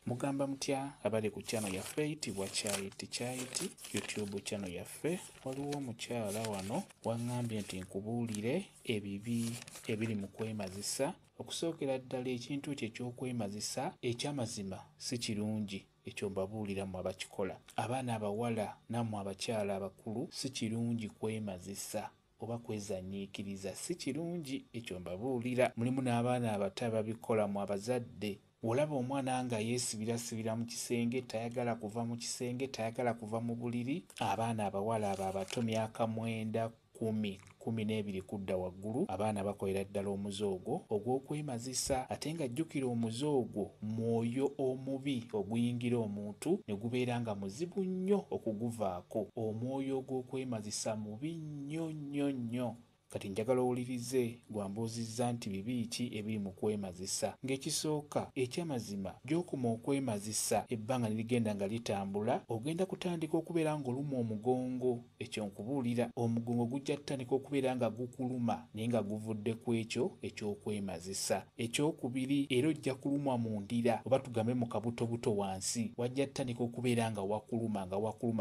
Mugamba mutya abali ku channel yaffe eyitibwa Kyayiti YouTube channel yaffe. Waliwo omukyala wano waŋŋambye nti nkubuulire ebibi ebiri mu kwemazisa. Okusookera ddala ekintu kye ky'okwemazisa eky'amazima si kirungi, ekyo mbabuulira mmwe abakikola. Abaana abawala nammwe abakyala abakulu si kirungi kwemazisa oba kwezanyiikiriza, si kirungi, ekyo mbabuulira. Mulimu n'abaana abato ababikola mu abazadde. Olaba omwana nga yeesibirasibira mu kisenge, tayagala kuva mu kisenge, tayagala kuva mu buliri. Abaana abawala abo abato myaka 9, 10, 12 kudda waggulu, abaana bakolera ddala omuzoogo ogw'okwemazisa. Ate nga jjukira omuzoogo mwoyo omubi oguyingira omuntu ne gubeera nga muzibu nnyo okuguvaako. Omwoyo ogw'okwemazisa mubi nnyo nnyo nnyo. Kati njagala owulirize gwambuuzizza nti bibi ki ebiri mu kwemazisa. Ng'ekisooka eky'amazima gy'okoma okwemazisa ebbanga ne ligenda nga litambula, ogenda kutandika okubeera ng'oluma omugongo. Ekyo nkubuulira, omugongo gujja kutandika okubeera nga gukuluma naye nga guvudde ku ekyo eky'okwemazisa. Ekyokubiri, era ojja kulumwa mu ndira oba tugambe mu kabutobuto wansi, wajja kutandika okubeera nga wakuluma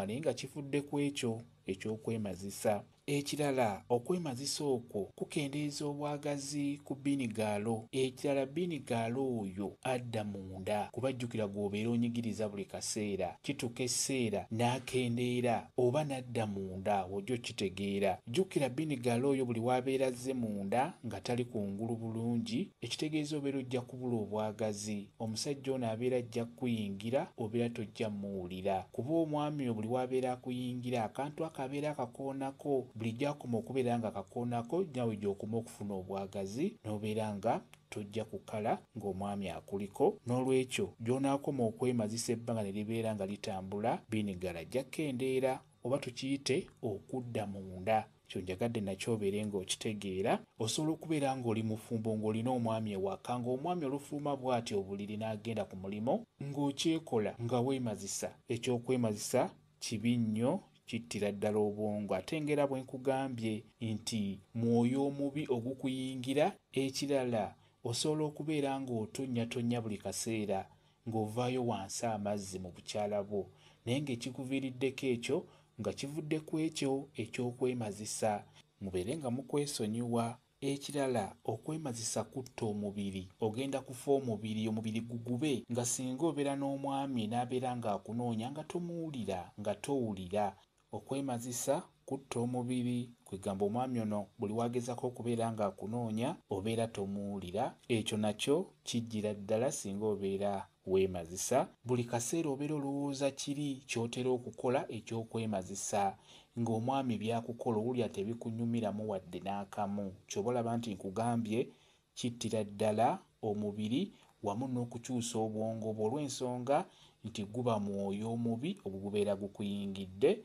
naye nga kivudde ku ekyo eky'okwemazisa. Ekirala, okwemazisa okwo kukendeeza obwagazi ku binigaalo. Ekirala, binigaalo oyo adda munda, kuba jjukira gw'obeera onyigiriza buli kaseera. Kituuka esseera n'akendeera oba n'adda munda, wojja okitegeera. Jjukira binigaalo oyo buli w'abeera azze munda nga tali kungulu bulungi, ekitegeeza obeera ojja kubula obwagazi. Omusajja ono abeera ajja kukuyingira, obeera tojja muwulira. Kuba omwami oyo buli w'abeera akuyingira, akantu akabeera akakoonako, bulijjo akoma okubeera nga akakoonako, naawe gy'okoma okufuna obwagazi n'obeera nga tojja kukala ng'omwami akuliko. N'olwekyo gy'onaakoma okwemazisa ebbanga ne libeera nga litambula, binigala ajja kkendeera oba tukiyite okudda munda. Kyo njagadde nakyo obeere ng'okitegeera. Osobola okubeera ng'oli mufumbo ng'olina omwami ewaka, ng'omwami olufuluma bw'atyo obuliri n'agenda ku mulimo, ng'okyekola nga weemazisa. Ekyokwemazisa kibi nnyo, kittira ddala obwongo. Ate ng'era bwe nkugambye nti mwoyo omubi ogukuyingira. Ekirala, osobola okubeera ng'otonnya buli kaseera ng'ovaayo wansi amazzi mu bukyala bwo, naye ng'ekikuviiriddeko ekyo nga kivudde ku ekyo eky'okwemazisa. Mubeere nga mukwesonyiwa. Ekirala, okwemazisa kutta omubiri. Ogenda kufa omubiri gugube, nga singa obeera n'omwami n'abeera ng'akunoonya nga tomuwulira, nga towulira. Okwemazisa kutta omubiri, kwegamba omwami ono buli wagezako okubeera ng'akunoonya obeera tomuwulira. Ekyo nakyo kijjira ddala singa obeera weemazisa. Buli kaseera obeera olowooza kiri ky'otera okukola eky'okwemazisa, ng'omwami byakukola owulira tebikunyumiramu wadde n'akamu. Ky'oba olaba nti nkugambye kittira ddala omubiri wamu n'okukyusa obwongo bwo, olw'ensonga nti guba mwoyo omubi ogubeera gukuyingidde.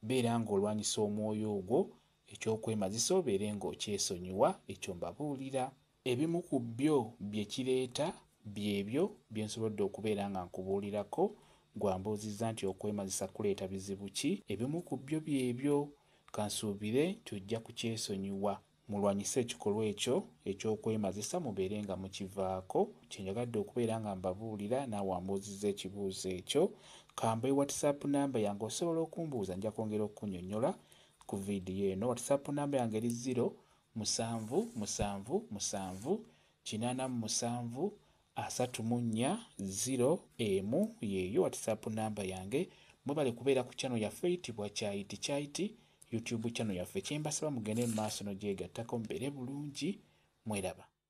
Beera ng'olwanyisa omwoyo ogwo, eky'okwemazisa obeere ng'okyesonyiwa. Ekyo mbabuulira. Ebimu ku byo bye kireeta byebyo bye nsobodde okubeera nga nkubuulirako. Gwambuuzizza nti okwemazisa kuleeta bizibu ki? Ebimu ku byo byebyo. Kansuubire nti ojja kukyesonyiwa. Mulwanyise ekikolwa ekyo eky'okwemazisa, mubeere nga mukivaako. Kyenjagadde okubeera nga mbabuulira, naawe wambuuzizza ekibuuzo ekyo. Kamba WhatsApp namba yange, osobola okumbuuza, nja kwongera okukunnyonnyola ku viidiyo eno. WhatsApp namba yange eri 0777873401 yeeyo WhatsApp namba yange. Mwebale kubeera ku channel yaffe eyitibwa Kyayiti YouTube channel yaffe. Kyembasaba mugende mu maaso n'ogyegattako, mubeere bulungi. Mweraba.